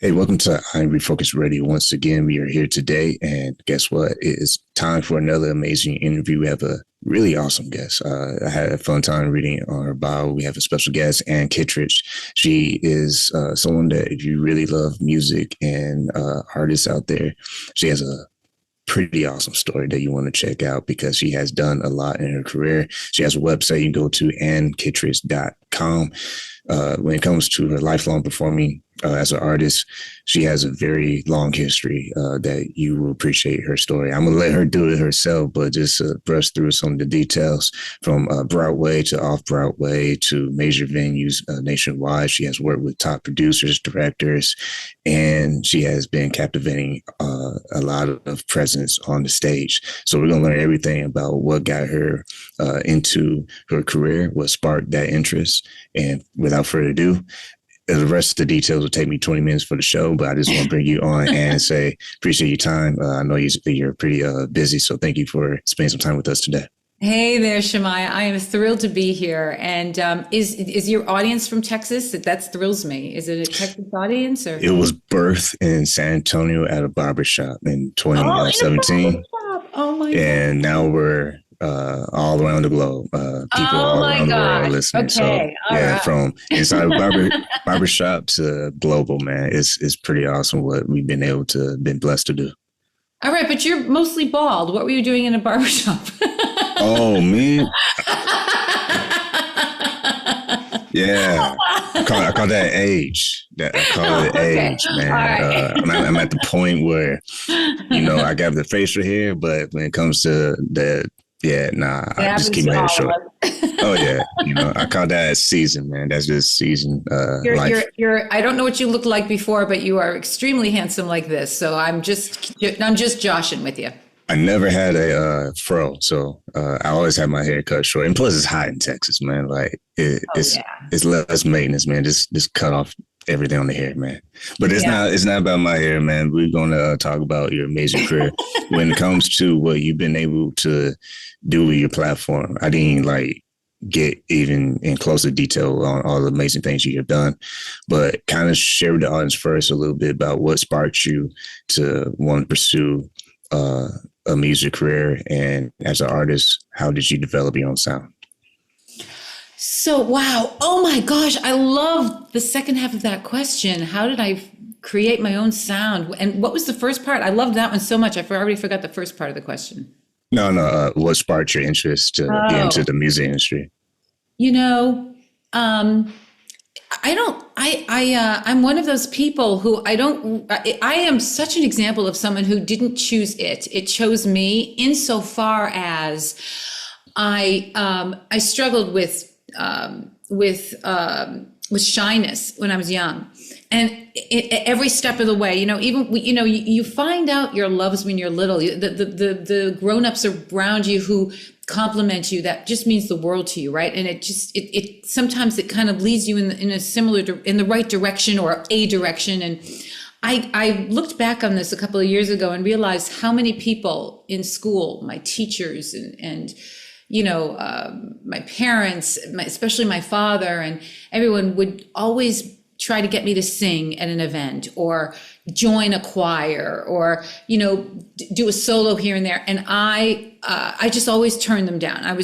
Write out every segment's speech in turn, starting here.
Hey, welcome to I'm Refocused Radio. Once again, we are here today, and guess what? It is time for another amazing interview. We have a really awesome guest. I had a fun time reading on her bio. We have a special guest, Ann Kittredge. She is someone that, if you really love music and artists out there, she has a pretty awesome story that you want to check out because she has done a lot in her career. She has a website. You can go to annkittredge.com. When it comes to her lifelong performing as an artist, she has a very long history that you will appreciate her story. I'm going to let her do it herself, but just brush through some of the details from Broadway to off-Broadway to major venues nationwide. She has worked with top producers, directors, and she has been captivating a lot of presence on the stage. So we're going to learn everything about what got her into her career, what sparked that interest. And without further ado, the rest of the details will take me 20 minutes for the show, but I just want to bring you on and say, appreciate your time. I know you're pretty busy, so thank you for spending some time with us today. Hey there, Shemaya. I am thrilled to be here. And is your audience from Texas? That thrills me. Is it a Texas audience? Or? It was birthed in San Antonio at a barbershop in 2017. Oh my God. And now we're all around the globe. People all around the world listening. Okay. So yeah, right. From inside barbershop to global, man. It's pretty awesome what we've been blessed to do. All right, but you're mostly bald. What were you doing in a barbershop? Oh, me? Yeah. I call that age. I call it age, man. Right. I'm at the point where, I got the facial hair, but when it comes to the I just keep my hair short. Oh yeah, I call that season, man. That's just season life. I don't know what you looked like before, but you are extremely handsome like this. So I'm just joshing with you. I never had a fro, so I always had my hair cut short. And plus, it's hot in Texas, man. Like it's less maintenance, man. Just cut off everything on the hair, man. But it's not about my hair, man. We're gonna talk about your amazing career when it comes to what you've been able to do with your platform. I didn't get even in closer detail on all the amazing things you have done, but kind of share with the audience first a little bit about what sparked you to want to pursue a music career, and as an artist, how did you develop your own sound? So, wow. Oh my gosh. I love the second half of that question. How did I create my own sound? And what was the first part? I loved that one so much. I already forgot the first part of the question. No. What sparked your interest to get into the music industry? I'm one of those people who I am such an example of someone who didn't choose it. It chose me insofar as I struggled with shyness when I was young. And every step of the way, you find out your loves when you're little. The grown-ups around you who compliment you, that just means the world to you, right? And it sometimes it kind of leads you in the right direction or a direction. And I looked back on this a couple of years ago and realized how many people in school, my teachers and my parents, especially my father, and everyone would always try to get me to sing at an event or join a choir or, do a solo here and there. And I just always turned them down. I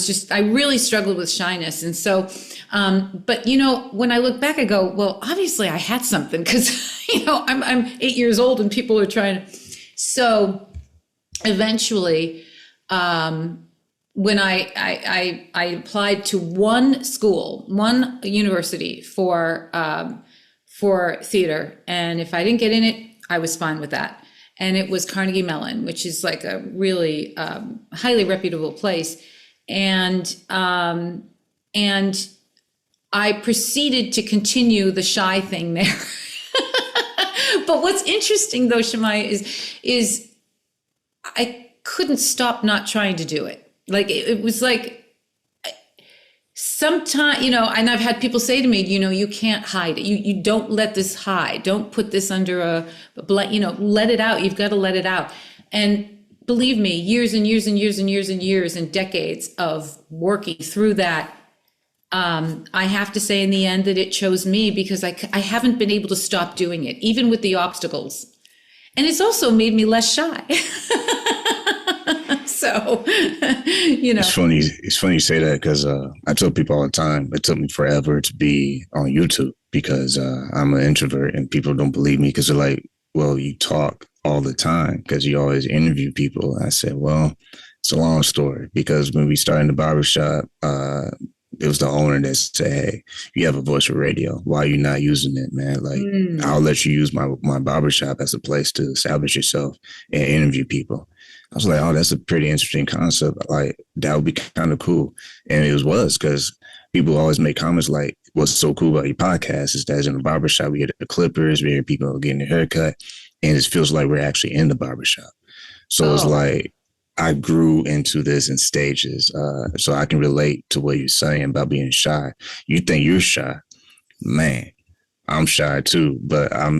really struggled with shyness. And so, but when I look back, I go, well, obviously I had something because, I'm 8 years old and people are trying to. So eventually, when I applied to one university for theater, and if I didn't get in it, I was fine with that. And it was Carnegie Mellon, which is like a really highly reputable place. And I proceeded to continue the shy thing there. But what's interesting though, Shemaya, is I couldn't stop not trying to do it. Like it was like sometimes, and I've had people say to me, you can't hide it. You don't let this hide. Don't put this under a let it out. You've got to let it out. And believe me, years and years and years and years and years and decades of working through that I have to say in the end that it chose me because I haven't been able to stop doing it, even with the obstacles. And it's also made me less shy. So, It's funny. It's funny you say that because I tell people all the time it took me forever to be on YouTube because I'm an introvert and people don't believe me because they're like, "Well, you talk all the time because you always interview people." I said, "Well, it's a long story because when we started in the barbershop, it was the owner that said, 'Hey, you have a voice for radio. Why are you not using it, man? Like, I'll let you use my barbershop as a place to establish yourself and interview people.'" I was like, "Oh, that's a pretty interesting concept. Like, that would be kind of cool." And it was because people always make comments like, "What's so cool about your podcast is that in the barbershop, we get the clippers, we hear people getting their haircut, and it feels like we're actually in the barbershop." So it's like, I grew into this in stages. So I can relate to what you're saying about being shy. You think you're shy, man. I'm shy too, but I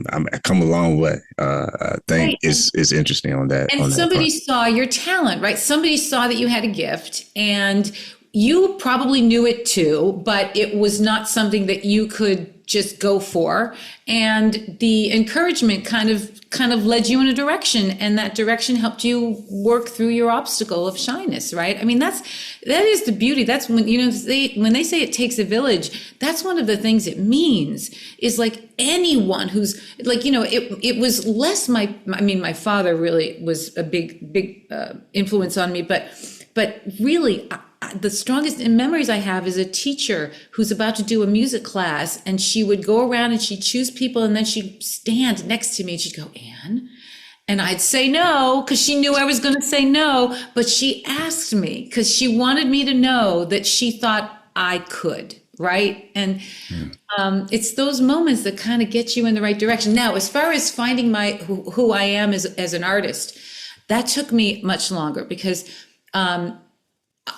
come a long way. I think it's interesting on that. And somebody saw your talent, right? Somebody saw that you had a gift, and you probably knew it too, but it was not something that you could just go for. And the encouragement kind of led you in a direction, and that direction helped you work through your obstacle of shyness, right? I mean, that is the beauty. That's when, when they say it takes a village, that's one of the things it means is like anyone who's like, it was less my father really was a big influence on me, but really, the strongest memories I have is a teacher who's about to do a music class, and she would go around and she'd choose people, and then she'd stand next to me and she'd go, "Anne," and I'd say no because she knew I was going to say no, but she asked me because she wanted me to know that she thought I could, right? And it's those moments that kind of get you in the right direction. Now, as far as finding who I am as an artist, that took me much longer because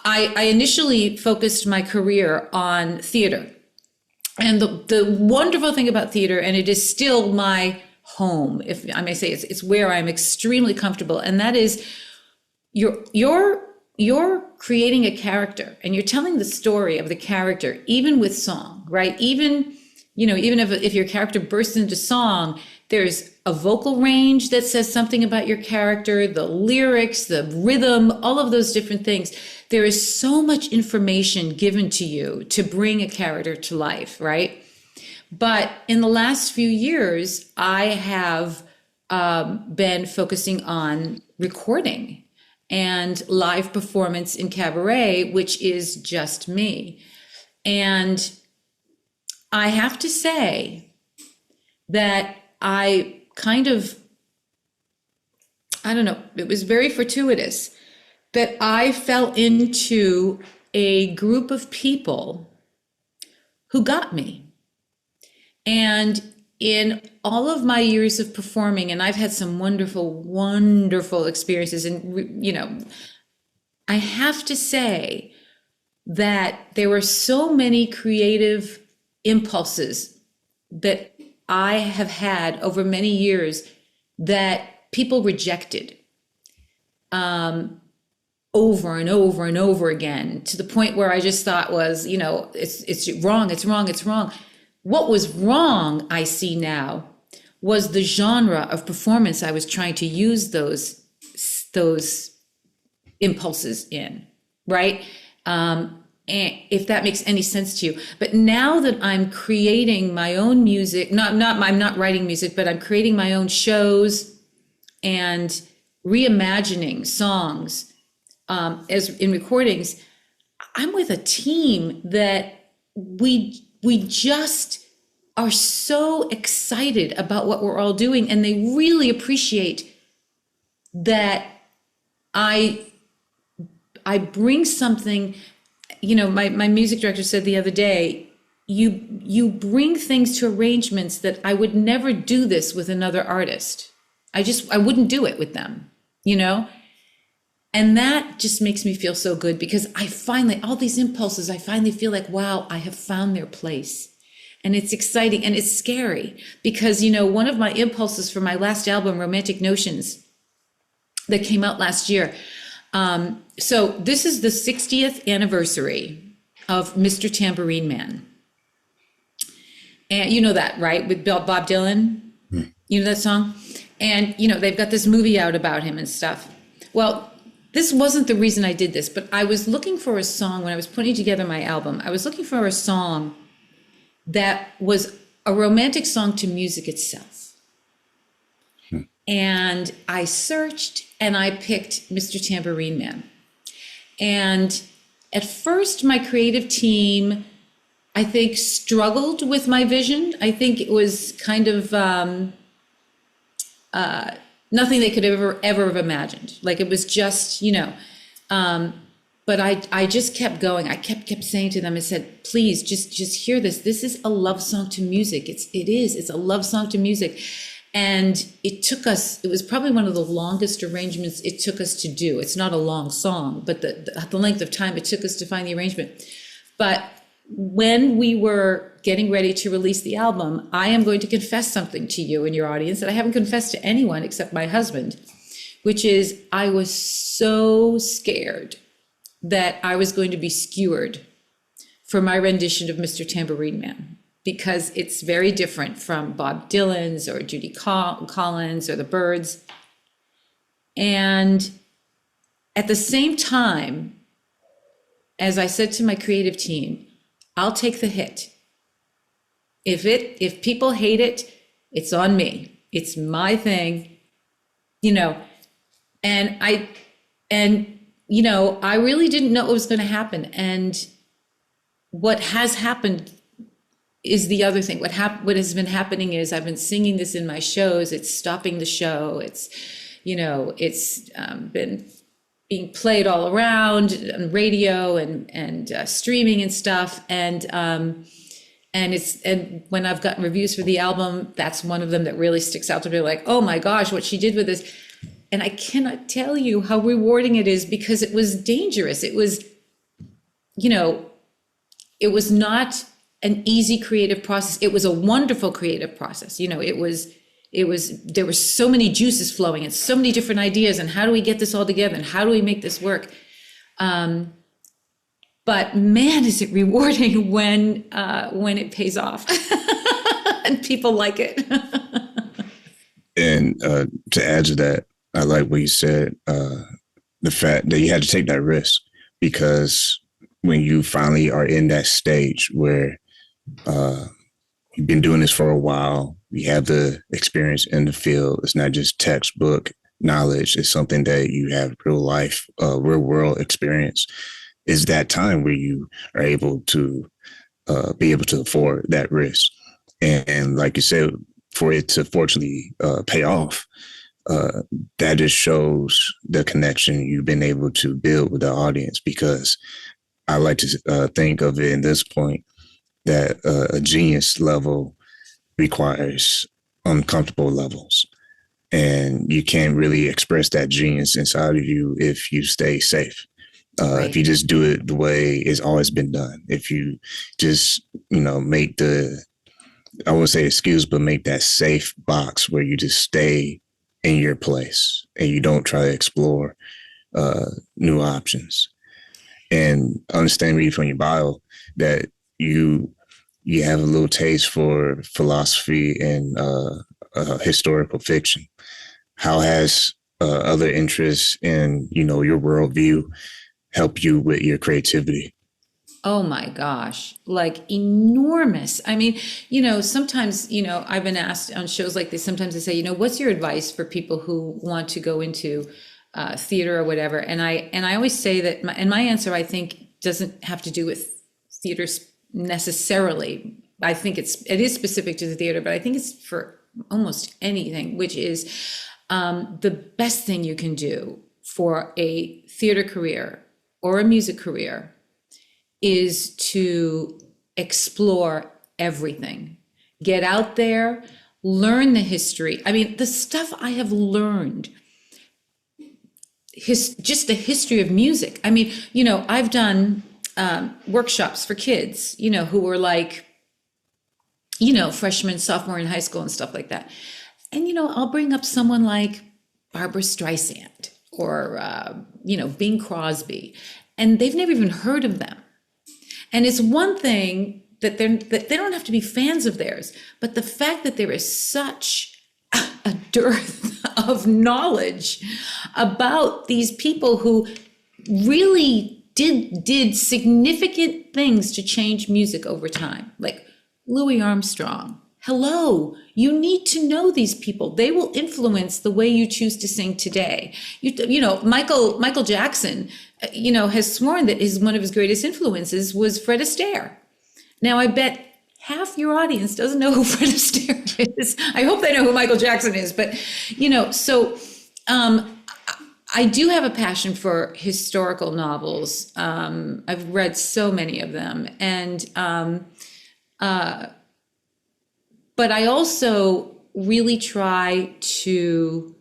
I initially focused my career on theater. And the wonderful thing about theater, and it is still my home, if I may say, it's where I'm extremely comfortable. And that is you're creating a character and you're telling the story of the character, even with song, right? Even if your character bursts into song, there's a vocal range that says something about your character, the lyrics, the rhythm, all of those different things. There is so much information given to you to bring a character to life, right? But in the last few years, I have been focusing on recording and live performance in Cabaret, which is just me. And I have to say that I don't know, it was very fortuitous that I fell into a group of people who got me. And in all of my years of performing, and I've had some wonderful, wonderful experiences, and, I have to say that there were so many creative impulses that I have had over many years that people rejected over and over and over again, to the point where I just thought was, it's wrong, it's wrong, it's wrong. What was wrong, I see now, was the genre of performance I was trying to use those impulses in, right? And if that makes any sense to you. But now that I'm creating my own music, I'm not writing music, but I'm creating my own shows and reimagining songs as in recordings, I'm with a team that we just are so excited about what we're all doing, and they really appreciate that I bring something. My music director said the other day, you bring things to arrangements that I would never do this with another artist. I wouldn't do it with them, And that just makes me feel so good because all these impulses, I finally feel like, wow, I have found their place. And it's exciting and it's scary because, one of my impulses for my last album, Romantic Notions, that came out last year. So this is the 60th anniversary of Mr. Tambourine Man. And you know that, right? With Bob Dylan? You know that song? And, they've got this movie out about him and stuff. Well, this wasn't the reason I did this, but I was looking for a song when I was putting together my album. I was looking for a song that was a romantic song to music itself. And I searched and I picked Mr. Tambourine Man. And at first, my creative team, I think, struggled with my vision. I think it was kind of nothing they could ever have imagined. Like it was just, but I just kept going. I kept saying to them, I said, please just hear this. This is a love song to music. It's a love song to music. And it was probably one of the longest arrangements it took us to do. It's not a long song, but the length of time it took us to find the arrangement. But when we were getting ready to release the album, I am going to confess something to you and your audience that I haven't confessed to anyone except my husband, which is I was so scared that I was going to be skewered for my rendition of Mr. Tambourine Man, because it's very different from Bob Dylan's or Judy Collins or the Byrds. And at the same time, as I said to my creative team, I'll take the hit. If people hate it, it's on me. It's my thing, and I really didn't know what was going to happen. And what has happened is the other thing. What has been happening is I've been singing this in my shows. It's stopping the show. It's been being played all around on radio and streaming and stuff. And when I've gotten reviews for the album, that's one of them that really sticks out to me. Like, oh my gosh, what she did with this. And I cannot tell you how rewarding it is, because it was dangerous. It was, it was not an easy creative process. It was a wonderful creative process. There were so many juices flowing and so many different ideas. And how do we get this all together? And how do we make this work? But man, is it rewarding when it pays off and people like it. And to add to that, I like what you said, the fact that you had to take that risk, because when you finally are in that stage where you've been doing this for a while, you have the experience in the field. It's not just textbook knowledge. It's something that you have real life, real world experience. Is that time where you are able to be able to afford that risk. And like you said, for it to fortunately pay off, that just shows the connection you've been able to build with the audience, because I like to think of it in this point that a genius level requires uncomfortable levels. And you can't really express that genius inside of you if you stay safe. Right. If you just do it the way it's always been done, if you just, make I won't say excuse, but make that safe box where you just stay in your place and you don't try to explore new options. And understand, reading from your bio, that you have a little taste for philosophy and historical fiction. How has other interests in, your worldview help you with your creativity? Oh my gosh, like enormous. I mean, sometimes, I've been asked on shows like this, sometimes they say, what's your advice for people who want to go into theater or whatever? And I always say that, my answer, I think, doesn't have to do with theater necessarily. I think it is specific to the theater, but I think it's for almost anything, which is the best thing you can do for a theater career or a music career is to explore everything. Get out there, learn the history. I mean, the stuff I have learned, just the history of music. I mean, I've done workshops for kids, who were like, freshman, sophomore in high school and stuff like that. And, I'll bring up someone like Barbra Streisand or, Bing Crosby, and they've never even heard of them. And it's one thing that they don't have to be fans of theirs, but the fact that there is such a dearth of knowledge about these people who really did significant things to change music over time, like Louis Armstrong. Hello, you need to know these people. They will influence the way you choose to sing today. Michael Jackson, has sworn that one of his greatest influences was Fred Astaire. Now, I bet half your audience doesn't know who Fred Astaire is. I hope they know who Michael Jackson is, but I do have a passion for historical novels. I've read so many of them, and but I also really try to,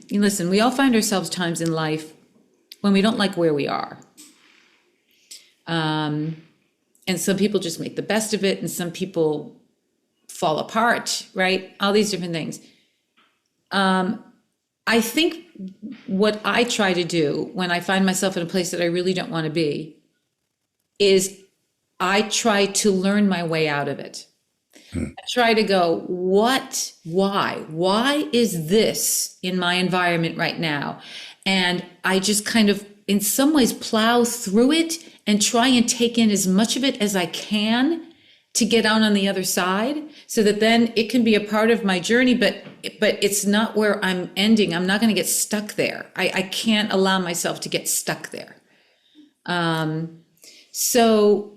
listen, we all find ourselves times in life when we don't like where we are. And some people just make the best of it, and some people fall apart, right? All these different things. I think what I try to do when I find myself in a place that I really don't want to be is I try to learn my way out of it. I try to go, why is this in my environment right now? And I just kind of, in some ways, plow through it and try and take in as much of it as I can to get out on the other side, so that then it can be a part of my journey, but it's not where I'm ending. I'm not going to get stuck there. I can't allow myself to get stuck there. So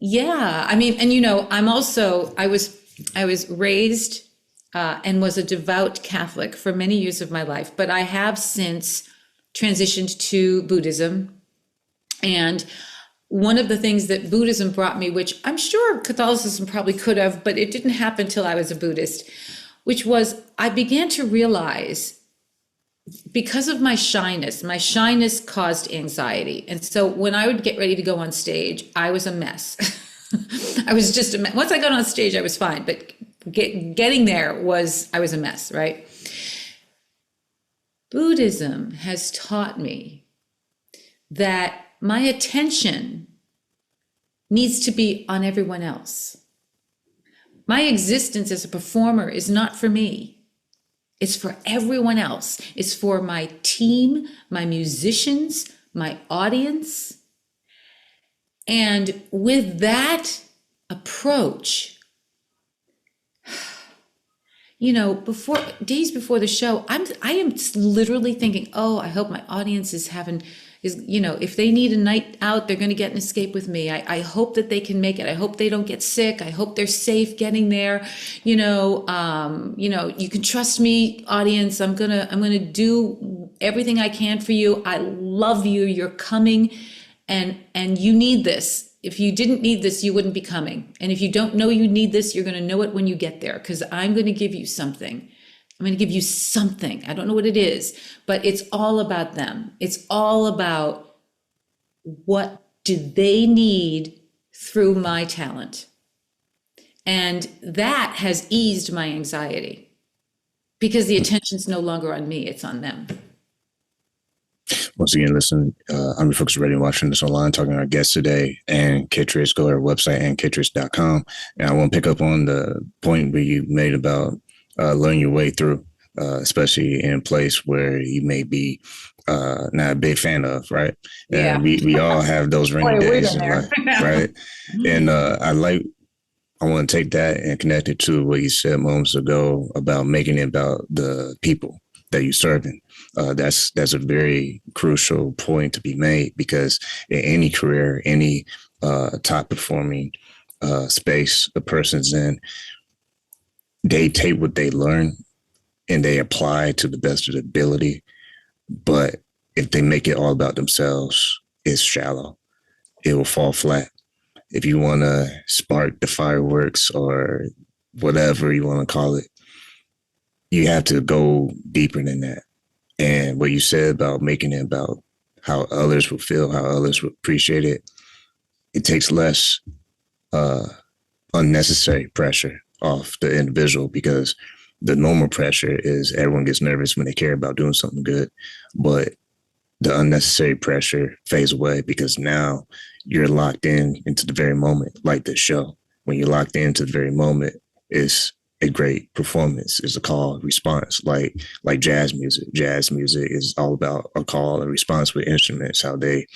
yeah, I mean, and I was raised and was a devout Catholic for many years of my life, but I have since transitioned to Buddhism. And one of the things that Buddhism brought me, which I'm sure Catholicism probably could have, but it didn't happen till I was a Buddhist, which was I began to realize, because of my shyness caused anxiety. And so when I would get ready to go on stage, I was a mess. I was just a mess. Once I got on stage, I was fine, but getting there I was a mess, right? Buddhism has taught me that my attention needs to be on everyone else. My existence as a performer is not for me. It's for everyone else. It's for my team, my musicians, my audience. And with that approach, days before the show, I am literally thinking, I hope my audience is if they need a night out, they're going to get an escape with me. I hope that they can make it. I hope they don't get sick. I hope they're safe getting there. You can trust me, audience. I'm going to do everything I can for you. I love you. You're coming, and you need this. If you didn't need this, you wouldn't be coming. And if you don't know you need this, you're going to know it when you get there, because I'm going to give you something. I'm going to give you something. I don't know what it is, but it's all about them. It's all about what do they need through my talent. And that has eased my anxiety, because the attention's no longer on me, it's on them. Once again, listen, I'm Refocused Radio, watching this online, talking to our guest today, and Kittredge. Go to our website, andkittredge.com. And I want to pick up on the point where you made about learning your way through, especially in a place where you may be not a big fan of, right? Yeah. We all have those rainy days in life, right? And I want to take that and connect it to what you said moments ago about making it about the people that you're serving. That's a very crucial point to be made, because in any career, any top performing space a person's in, they take what they learn and they apply to the best of their ability. But if they make it all about themselves, it's shallow. It will fall flat. If you want to spark the fireworks or whatever you want to call it, you have to go deeper than that. And what you said about making it about how others will feel, how others will appreciate it, it takes less unnecessary pressure off the individual, because the normal pressure is everyone gets nervous when they care about doing something good. But the unnecessary pressure fades away because now you're locked in into the very moment, like this show. When you're locked into the very moment, it's a great performance. It's a call and response, like jazz music. Jazz music is all about a call and response with instruments, how they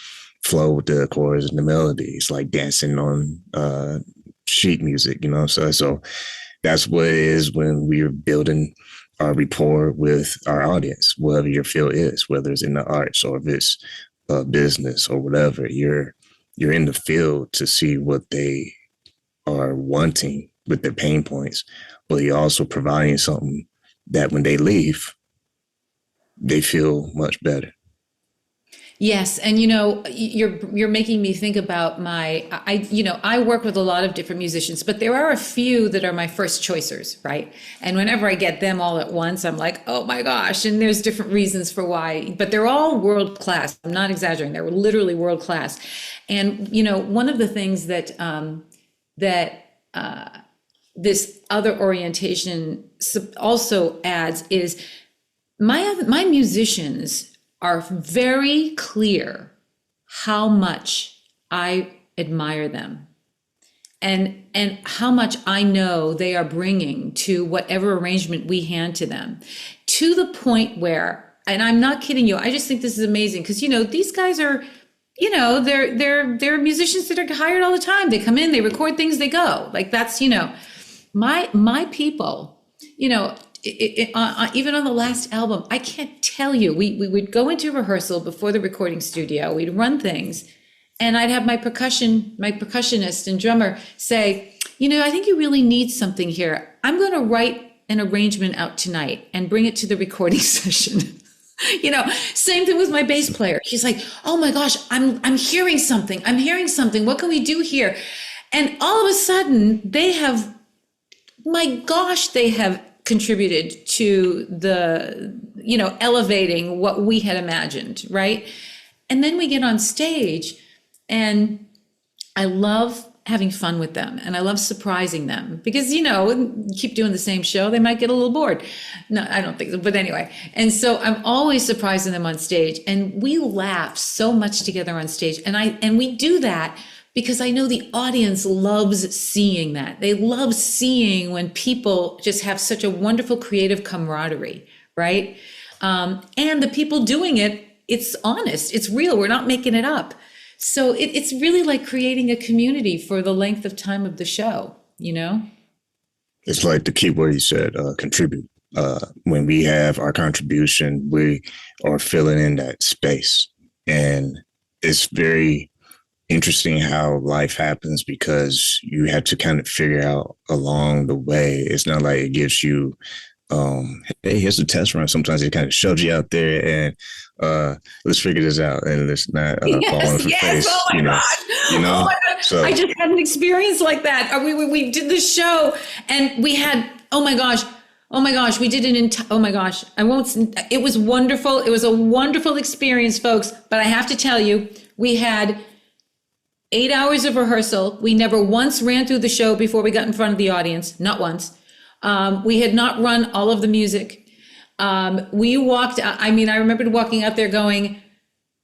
flow with the chords and the melodies, like dancing on sheet music, you know. So that's what it is when we're building our rapport with our audience, whatever your field is, whether it's in the arts or if it's business or whatever. You're in the field to see what they are wanting with their pain points, but you're also providing something that when they leave, they feel much better. Yes, and you're making me think about I work with a lot of different musicians, but there are a few that are my first choicers, right? And whenever I get them all at once, I'm like, oh my gosh, and there's different reasons for why, but they're all world class. I'm not exaggerating; they're literally world class. And one of the things that this other orientation also adds is my musicians are very clear how much I admire them and how much I know they are bringing to whatever arrangement we hand to them, to the point where, and I'm not kidding you, I just think this is amazing because these guys are, they're musicians that are hired all the time. They come in, they record things, they go. Like that's my people, even on the last album, I can't tell you, we would go into rehearsal before the recording studio, we'd run things, and I'd have my percussionist and drummer say, I think you really need something here. I'm going to write an arrangement out tonight and bring it to the recording session. Same thing with my bass player. She's like, oh my gosh, I'm hearing something. What can we do here? And all of a sudden they have contributed to the, elevating what we had imagined, right? And then we get on stage and I love having fun with them and I love surprising them because, keep doing the same show, they might get a little bored. No, I don't think so, but anyway. And so I'm always surprising them on stage and we laugh so much together on stage. And we do that because I know the audience loves seeing that. They love seeing when people just have such a wonderful creative camaraderie, right? And the people doing it, it's honest, it's real, we're not making it up. So it's really like creating a community for the length of time of the show, It's like the key word you said, contribute. When we have our contribution, we are filling in that space. And it's very interesting how life happens because you have to kind of figure out along the way. It's not like it gives you, hey, here's a test run. Sometimes it kind of shoves you out there and let's figure this out and let's not fall on the face. Oh my gosh. Oh my God. So I just had an experience like that. We did this show and we had, oh my gosh, we did it was wonderful. It was a wonderful experience, folks. But I have to tell you, we had 8 hours of rehearsal. We never once ran through the show before we got in front of the audience, not once. We had not run all of the music. We walked, I remember walking out there going,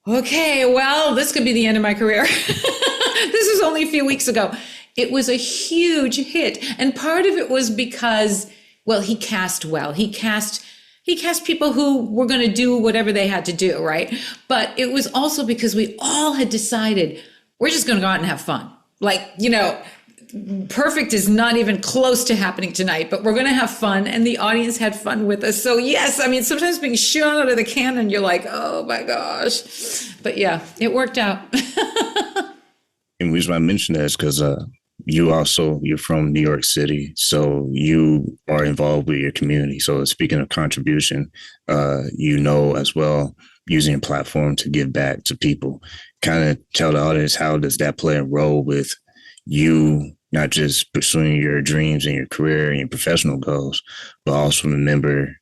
okay, well, this could be the end of my career. This was only a few weeks ago. It was a huge hit. And part of it was because, well, he cast well. He cast people who were going to do whatever they had to do, right? But it was also because we all had decided we're just going to go out and have fun. Like, perfect is not even close to happening tonight, but we're going to have fun. And the audience had fun with us. So yes, sometimes being shot out of the cannon, you're like, oh my gosh. But yeah, it worked out. And the reason I mention that is because you're from New York City, so you are involved with your community. So speaking of contribution, as well, using a platform to give back to people, kind of tell the audience, how does that play a role with you, not just pursuing your dreams and your career and your professional goals, but also remember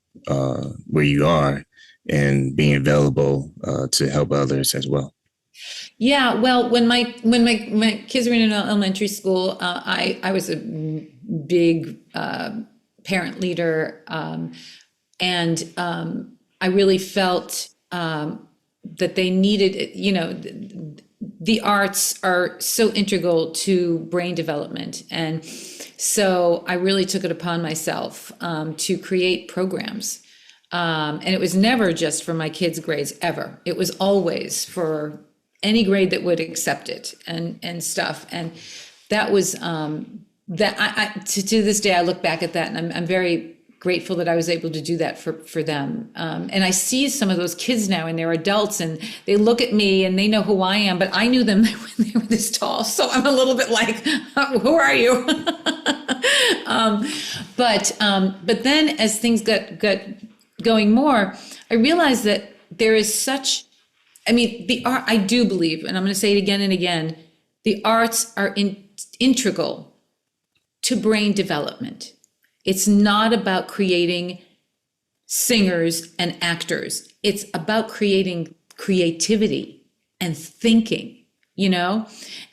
where you are and being available to help others as well? Yeah, well, when my kids were in elementary school, I was a big parent leader, and I really felt that they needed, the arts are so integral to brain development. And so I really took it upon myself to create programs. And it was never just for my kids' grades, ever. It was always for any grade that would accept it and stuff. And that was to this day, I look back at that and I'm very grateful that I was able to do that for them. And I see some of those kids now and they're adults and they look at me and they know who I am, but I knew them when they were this tall. So I'm a little bit like, who are you? But then as things got going more, I realized that there is such, the art, I do believe, and I'm going to say it again and again, the arts are integral to brain development. It's not about creating singers and actors. It's about creating creativity and thinking,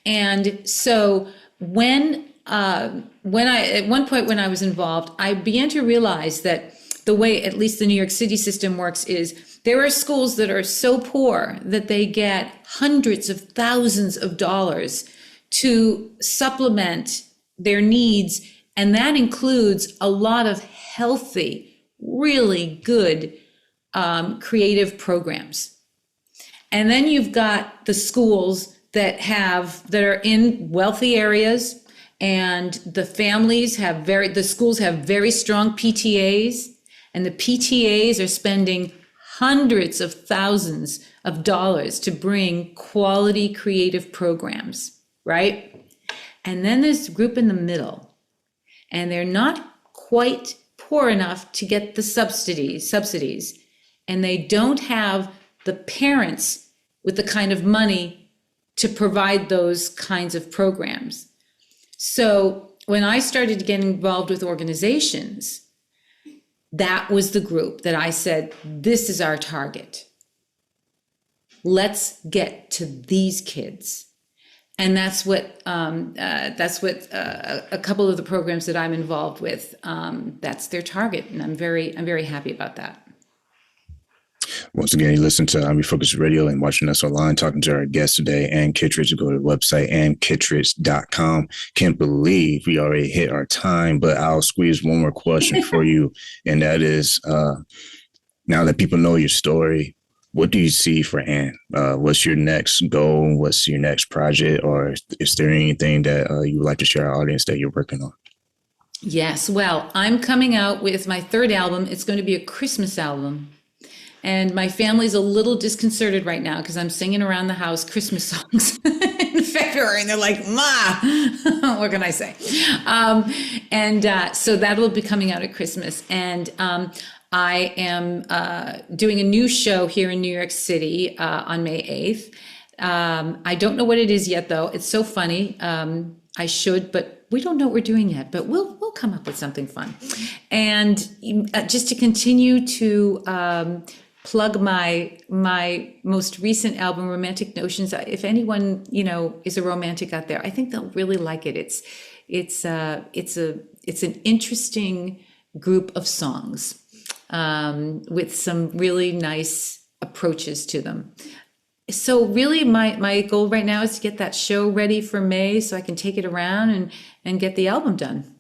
And so when at one point when I was involved, I began to realize that the way at least the New York City system works is there are schools that are so poor that they get hundreds of thousands of dollars to supplement their needs. And that includes a lot of healthy, really good creative programs. And then you've got the schools that are in wealthy areas, and the schools have very strong PTAs, and the PTAs are spending hundreds of thousands of dollars to bring quality creative programs, right? And then there's a group in the middle, and they're not quite poor enough to get the subsidies, and they don't have the parents with the kind of money to provide those kinds of programs. So when I started to get involved with organizations, that was the group that I said, this is our target. Let's get to these kids. And that's what a couple of the programs that I'm involved with, that's their target. And I'm very happy about that. Once again, you listen to Refocused Radio and watching us online, talking to our guest today, Ann Kittredge. Go to the website, annkittredge.com. Can't believe we already hit our time, but I'll squeeze one more question for you. And that is, now that people know your story, what do you see for Ann? What's your next goal? What's your next project? Or is there anything that you would like to share our audience that you're working on? Yes. Well, I'm coming out with my third album. It's going to be a Christmas album. And my family's a little disconcerted right now because I'm singing around the house Christmas songs in February. And they're like, Ma, what can I say? So that will be coming out at Christmas. And I am doing a new show here in New York City on May 8th. I don't know what it is yet, though. It's so funny. I should, but we don't know what we're doing yet. But we'll come up with something fun. And just to continue to plug my most recent album, Romantic Notions. If anyone is a romantic out there, I think they'll really like it. It's an interesting group of songs with some really nice approaches to them. So really, my goal right now is to get that show ready for May so I can take it around and get the album done.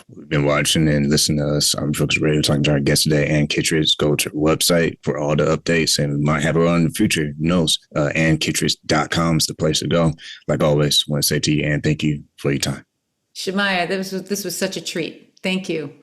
We've been watching and listening to us on Refocused Radio, talking to our guest today, Ann Kittredge. Go to our website for all the updates, and we might have her on in the future. Who knows? AnnKittredge.com is the place to go. Like always, I want to say to you, Ann, thank you for your time. Shamaya, this was such a treat. Thank you.